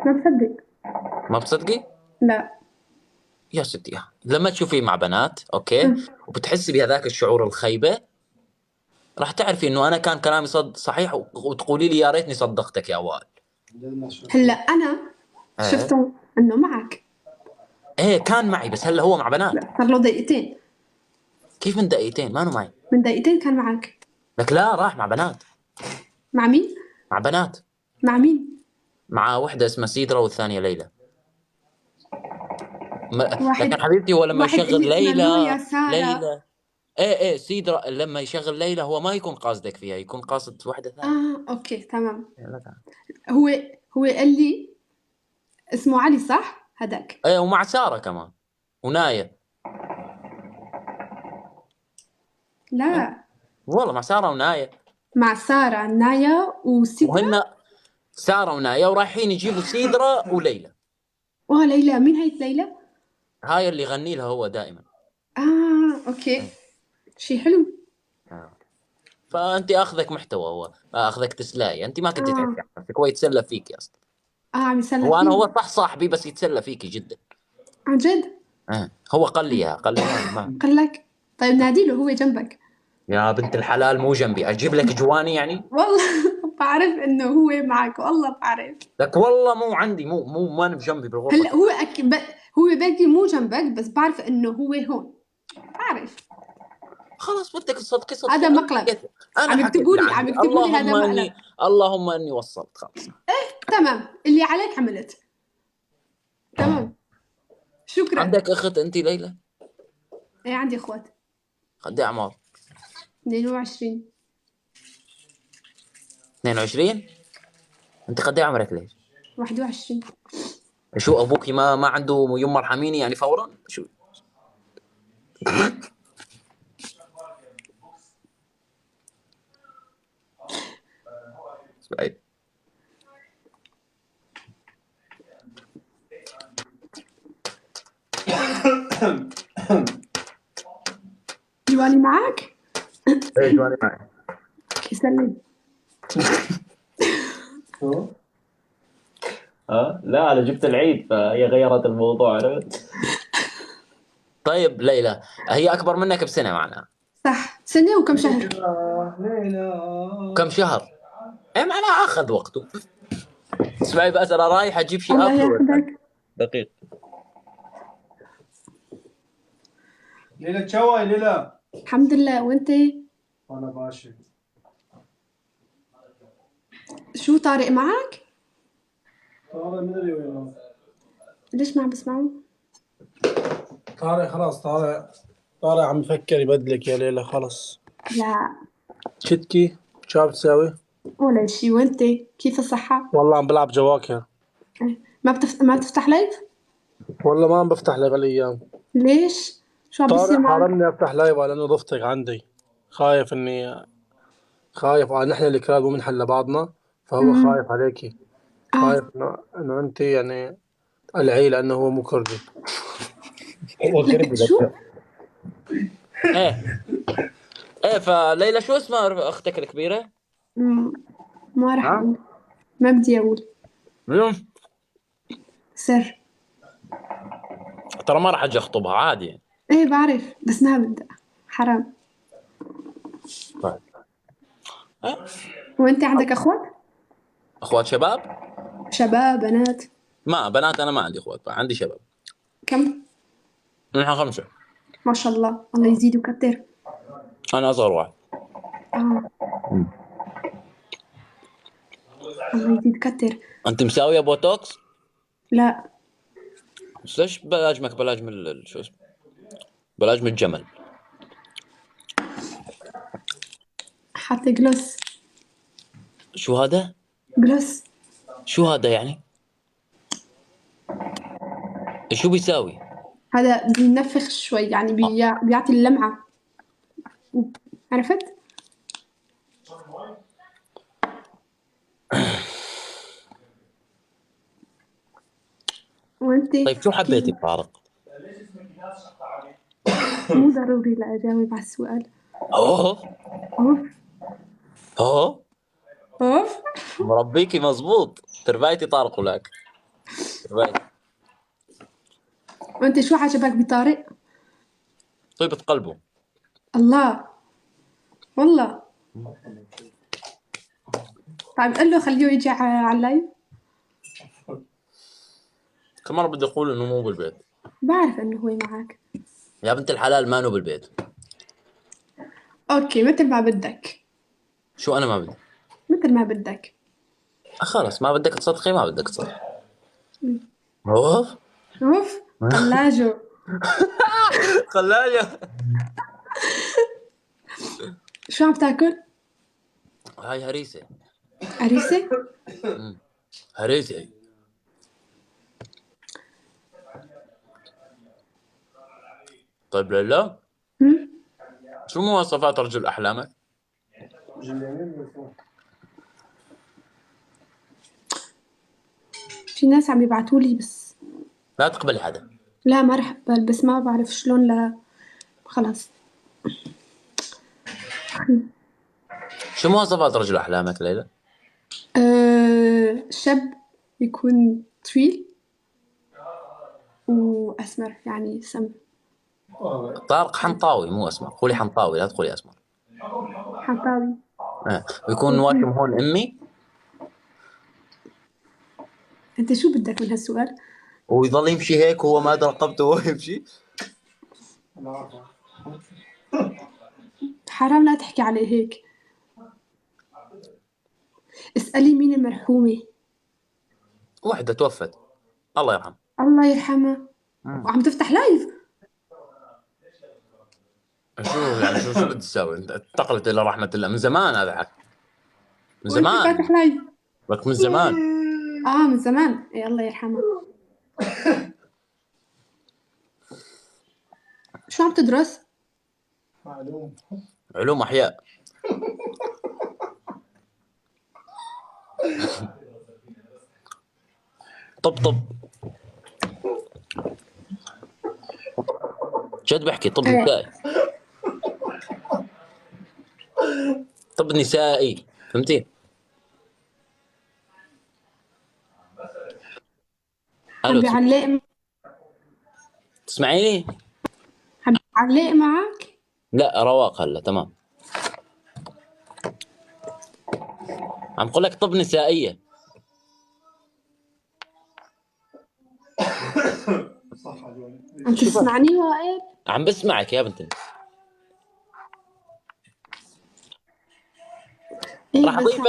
ما بصدق. ما بتصدقي؟ لا. يا ستي لما تشوفيه مع بنات اوكي أمم. وبتحسي بهذاك الشعور الخيبة، راح تعرفي انه انا كان كلامي صحيح وتقولي لي يا ريتني صدقتك يا وائل. هلا أنا ايه شفته إنه معك. ايه كان معي، بس هلا هو مع بنات. لا، صار له دقيقتين. كيف من دقيقتين؟ ما أنا معي. من دقيقتين كان معك. لك لا، راح مع بنات. مع مين؟ مع بنات. مع مين؟ مع وحدة اسمها سيدرا والثانية ليلى. لكن واحد. حبيبتي هو لما واحد يشغل اللي اسمه ليلى. نويا سارة. ليلى. ايه سيدرا لما يشغل ليلى هو ما يكون قاصدك فيها، يكون قاصد وحدة ثانية. أوكي تمام. لا لا. هو هو قال لي اسمه علي صح؟ هداك. ايه ومع سارة كمان ونايا. إيه؟ لا. والله مع سارة ونايا. مع سارة نايا وسدرة. وهن سارة ونايا ورايحين يجيبوا سيدرا وليلى. ليلى، مين هي ليلى؟ هاي اللي يغني لها هو دائما. أوكي. إيه. شي حلو. فانت اخذك محتوى، هو اخذك تسلاي، انت ما كنت تعرفي عن نفسك، هو يتسلى فيك يا اسطى. عم يسلى هو فيني. صح صاحبي بس يتسلى فيكي جدا. عن جد؟ هو قال لي اياها، قال لي ما. قال لك؟ طيب ناديله، هو جنبك. يا بنت الحلال مو جنبي، اجيب لك جواني يعني. والله بعرف إنه هو معك، والله بعرف. لك والله مو عندي، مو ما بجنبي بالغرفه هلا هو كمان. هو بلكي مو جنبك، بس بعرف إنه هو هون. بعرف. خلاص بدك تصدقي صدقي، هذا انا مقلب. حكيت. انا حكيت اللي عم عندي، يكتبوا لي هذا مقلب. اللهم اني وصلت خلاص. تمام، اللي عليك عملت. تمام. شكرا. عندك اخت انت ليلى؟ ايه، عندي اخوات. قد ايه اعمار؟ 22. 22. انت قد ايه عمرك ليش؟ 21. شو ابوكي ما عنده يمه ارحميني يعني فورا شو؟ سعيد. جواني معك؟ ايه جواني معي. يسلم. لا انا جبت العيد فهي غيرت الموضوع، عرفت. طيب ليلى هي اكبر منك بسنه معناها. صح، سنة وكم شهر. كم شهر؟ ايه معناها اخذ وقته. اسمعي بس انا رايح اجيب شيء الله اكله وارجع. ياخذك. دقيق. ليلى تشوي ليلى. الحمد لله، وانت؟ انا ماشي. شو طارق معك؟ طارق مدري وينه. ليش ما عم بسمعه؟ طارق خلاص، طارق عم يفكر يبدلك يا ليلى خلص. لا شتكي شو عم تساوي؟ ولا شي. وانت كيف الصحة؟ والله عم بلعب جواكر. ما بتفتح لايف؟ والله ما عم بفتح لك الايام. ليش؟ شو عم بيصير طارق معك؟ حرمني افتح لايف لانه ضفتك عندي. خايف خايف نحن الكراد مو بنحل لبعضنا، فهو أمم. خايف عليكي. اه. خايف انه انت يعني العي لانه هو مو كردي. هو لك كردي شو؟ لك. ايه ايه فليلى شو اسمها اختك الكبيره؟ أمم، ما راح ها؟ اقول. ما بدي اقول. مين؟ سر. ترى ما راح اجي اخطبها عادي يعني. ايه بعرف، بس ما بدي. حرام. طيب. إيه؟ وانت عندك اخوات؟ اخوات شباب؟ شباب، بنات؟ ما بنات انا ما عندي اخوات، عندي شباب. كم؟ نحن 5. ما شاء الله، الله يزيد ويكتر. انا اصغر واحد. اه. الله يزيد كتر. انت مساويه بوتوكس؟ لا. بس ليش بلاج من شو اسمه، بلاج من الجمل. حاطة جلوس. شو هذا؟ جلوس. شو هذا يعني؟ شو بيساوي؟ هذا بينفخ شوي، يعني بيعطي اللمعة. عرفت؟ وانت طيب شو حبيتي كيف؟ بطارق؟ مو ضروري لأجاوب على السؤال. اوه اوف. اوه اوف. مربيكي مزبوط، تربايتي طارق ولاك. طيب. وانت شو عجبك بطارق؟ طيبة قلبه. الله، والله. طيب قل له خليه يجي على اللايف. كل مرة بدي أقول إنه مو بالبيت. بعرف انه هو معك. يا بنت الحلال ما إنه بالبيت. اوكي، مثل ما بدك. شو أنا ما بدي؟ مثل ما بدك. خلص ما بدك تصدقي ما بدك تصدقي. أوف. اوف، ثلاجه. خلايا. شو عم تاكل؟ هاي هريسة. عريسه؟ هريسة. طيب ليلى، شو مواصفات رجل أحلامك؟ في ناس عم يبعتوا لي بس لا تقبل حدا. لا ما رح اقبل، بس ما بعرف شلون. لا خلاص. شو مواصفات رجل أحلامك ليلى؟ شاب يكون طويل وأسمر، يعني سمر. طارق حنطاوي مو أسمر، قولي حنطاوي لا تقولي أسمر. حنطاوي. ويكون واشم هون أمي. أنت شو بدك من هالسؤال؟ ويظل يمشي هيك وهو ما رقبته وهو يمشي. حرام لا تحكي عليه هيك. اسألي مين المرحومة. واحدة توفت الله يرحمها. الله يرحمها. وعم تفتح لايف. شو يعني شو بدي تساوي؟ انت انتقلت الى رحمة الله من زمان هذا حكي. من وانت زمان. فاتح لايف. لك من زمان. من زمان. إيه الله يرحمها. شو عم تدرس؟ علوم أحياء. طب جد بحكي طب نسائي. طب نسائي فهمتي؟ عم بيعلق. تسمعيني؟ عم بيعلق معك؟ لا رواق هلا تمام. عم قول لك طب نسائية. عم تسمعني وائل؟ عم بسمعك يا بنتي. إيه راح بس اضيف